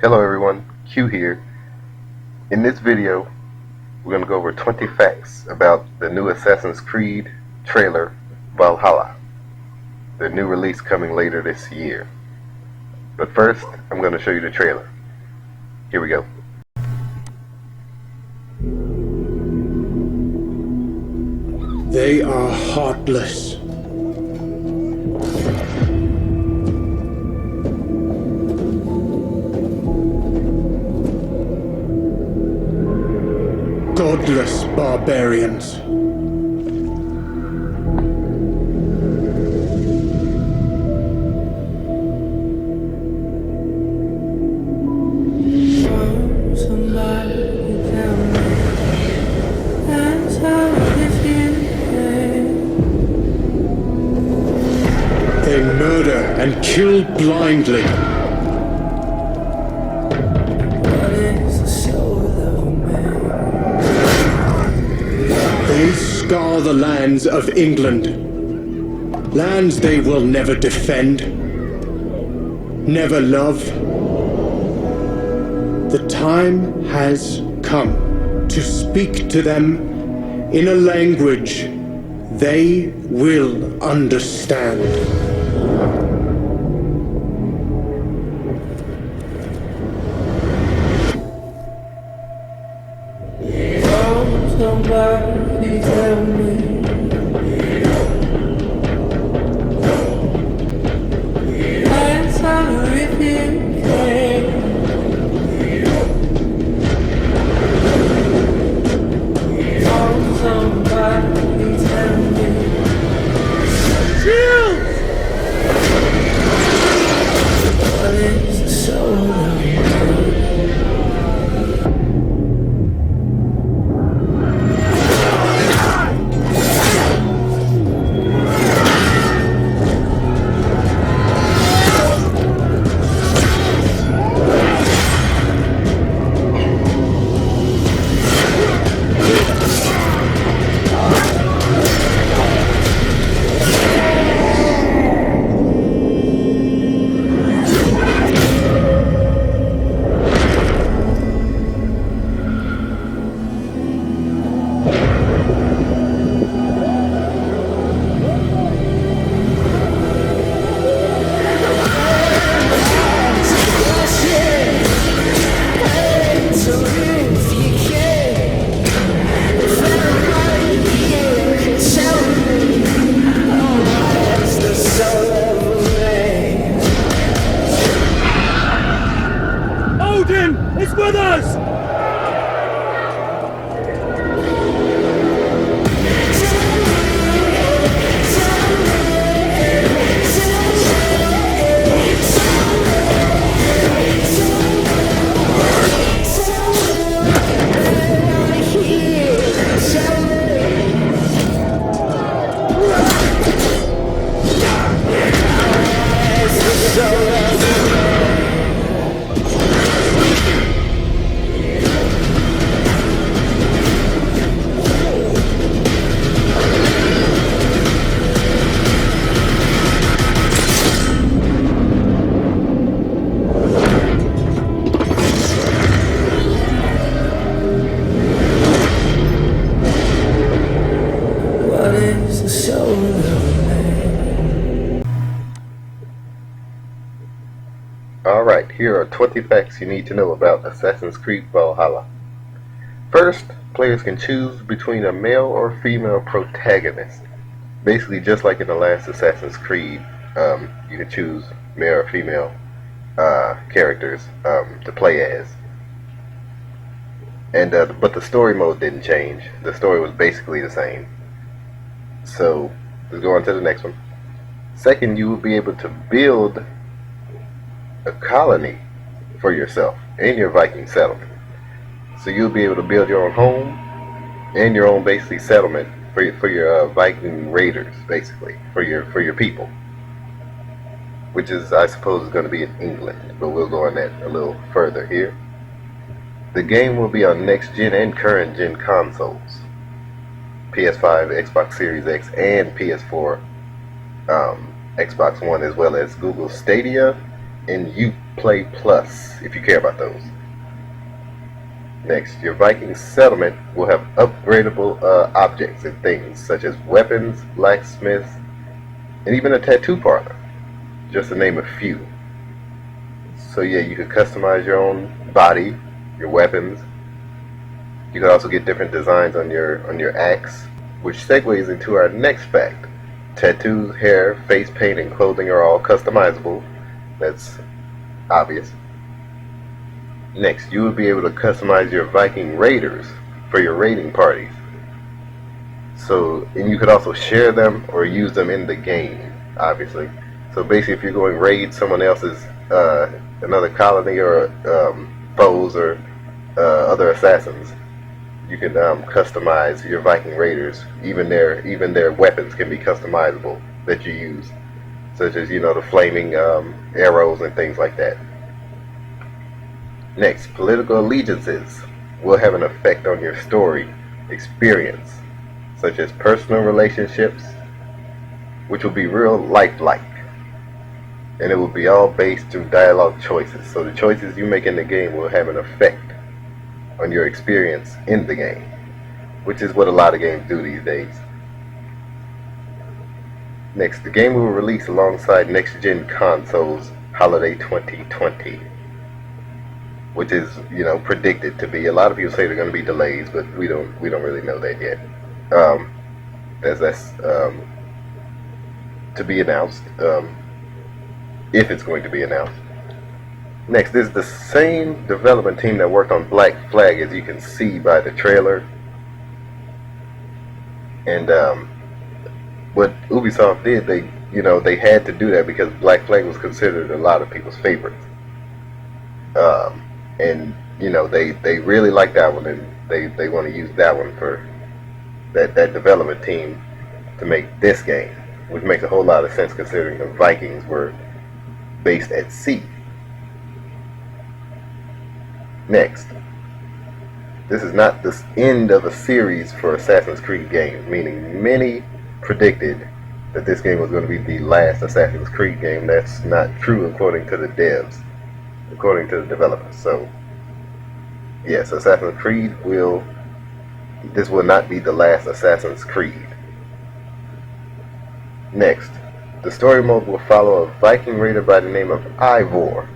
Hello everyone, Q here. In this video, we're going to go over 20 facts about the new Assassin's Creed trailer, Valhalla, the new release coming later this year. But first, I'm going to show you the trailer. Here we go. They are heartless. Godless barbarians. They murder and kill blindly. They scar the lands of England. Lands they will never defend, never love. The time has come to speak to them in a language they will understand. Somebody tell me. Answer if you can. Oh, somebody tell me. Shield! What is the soul of It's with us! Alright, here are 20 facts you need to know about Assassin's Creed Valhalla. First, players can choose between a male or female protagonist. Basically, just like in the last Assassin's Creed, you can choose male or female characters to play as. And but the story mode didn't change. The story was basically the same. So, let's go on to the next one. Second, you will be able to build a colony for yourself and your Viking settlement. So you'll be able to build your own home and your own basically settlement for your Viking raiders, basically for your people, which is, I suppose, is going to be in England, but we'll go on that a little further here. The game will be on next gen and current gen consoles, PS5, Xbox Series X, and PS4, Xbox One, as well as Google Stadia and Play Plus if you care about those. Next, your Viking settlement will have upgradable objects and things such as weapons, blacksmiths, and even a tattoo parlor, just to name a few. So yeah, you could customize your own body, your weapons. You can also get different designs on your axe, which segues into our next fact. Tattoos, hair, face paint, and clothing are all customizable. That's obvious. Next, you will be able to customize your Viking raiders for your raiding parties. And you could also share them or use them in the game, obviously. So basically, if you're going raid someone else's another colony or foes or other assassins, you can customize your Viking raiders. Even their weapons can be customizable that you use, such as the flaming arrows and things like that. Next, political allegiances will have an effect on your story experience, such as personal relationships, which will be real lifelike, and it will be all based through dialogue choices. So the choices you make in the game will have an effect on your experience in the game, which is what a lot of games do these days. Next, the game will release alongside next-gen consoles holiday 2020, which is predicted to be. A lot of people say there are going to be delays, but we don't really know that yet. That's to be announced, if it's going to be announced. Next, this is the same development team that worked on Black Flag, as you can see by the trailer. And what Ubisoft did, they had to do that because Black Flag was considered a lot of people's favorites. And they really like that one, and they want to use that one for that development team to make this game, which makes a whole lot of sense considering the Vikings were based at sea. Next, this is not the end of a series for Assassin's Creed games, meaning many predicted that this game was going to be the last Assassin's Creed game. That's not true according to the devs, according to the developers. So yes, Assassin's Creed will not be the last Assassin's Creed. Next, the story mode will follow a Viking raider by the name of Eivor,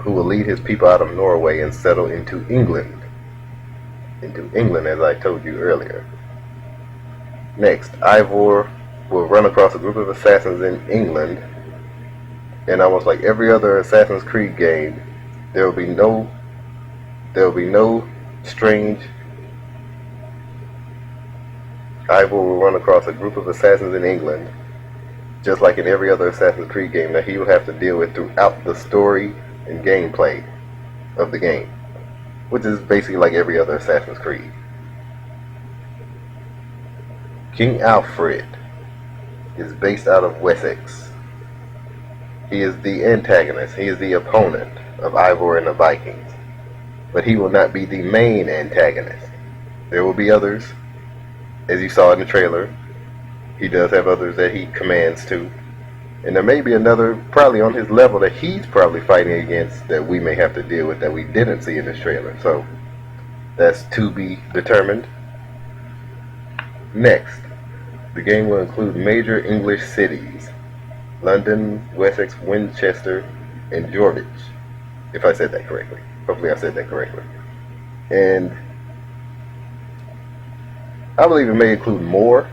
who will lead his people out of Norway and settle into England, as I told you earlier. Next, Eivor will run across a group of assassins in England, and almost like every other Assassin's Creed game, there will be no strange. Eivor will run across a group of assassins in England, just like in every other Assassin's Creed game, that he will have to deal with throughout the story and gameplay of the game, which is basically like every other Assassin's Creed. King Alfred is based out of Wessex. He is the antagonist, he is the opponent of Eivor and the Vikings, but he will not be the main antagonist. There will be others, as you saw in the trailer. He does have others that he commands to. And there may be another, probably on his level, that he's probably fighting against that we may have to deal with that we didn't see in this trailer. So, that's to be determined. Next, the game will include major English cities. London, Wessex, Winchester, and Jorvik. If I said that correctly. Hopefully I said that correctly. And I believe it may include more.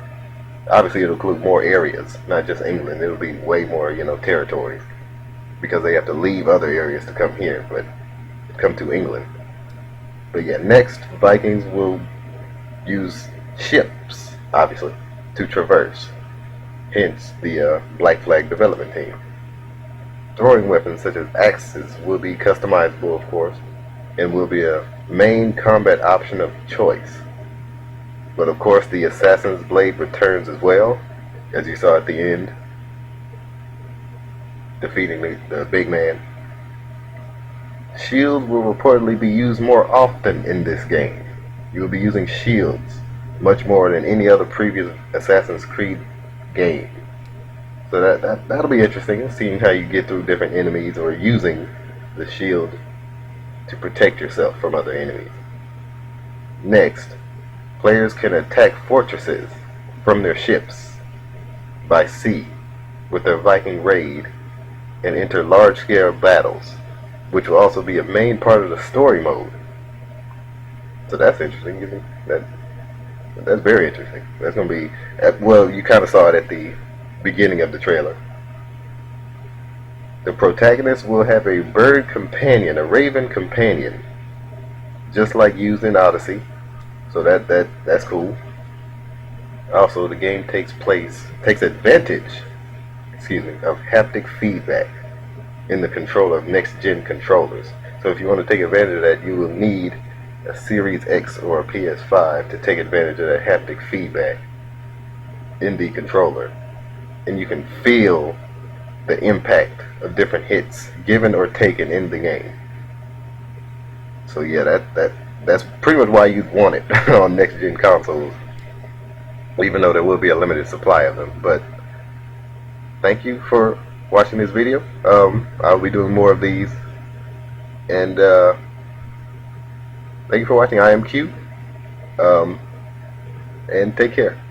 Obviously, it'll include more areas, not just England. It'll be way more, territories, because they have to leave other areas to come here, but come to England. But yeah, next, Vikings will use ships, obviously, to traverse. Hence, the Black Flag development team. Throwing weapons such as axes will be customizable, of course, and will be a main combat option of choice. But of course, the Assassin's Blade returns as well, as you saw at the end, defeating the big man. Shields will reportedly be used more often in this game. You will be using shields much more than any other previous Assassin's Creed game. So that'll be interesting, seeing how you get through different enemies or using the shield to protect yourself from other enemies. Next, players can attack fortresses from their ships by sea with their Viking raid and enter large-scale battles, which will also be a main part of the story mode. So that's interesting. Isn't it? That's very interesting. That's going to be, well, you kind of saw it at the beginning of the trailer. The protagonist will have a bird companion, a raven companion, just like used in Odyssey. So that's cool. Also, the game takes advantage, of haptic feedback in the control of next-gen controllers. So if you want to take advantage of that, you will need a Series X or a PS5 to take advantage of that haptic feedback in the controller. And you can feel the impact of different hits given or taken in the game. So yeah, that's pretty much why you'd want it on next-gen consoles, even though there will be a limited supply of them. But thank you for watching this video. I'll be doing more of these, and thank you for watching. I am Q, and take care.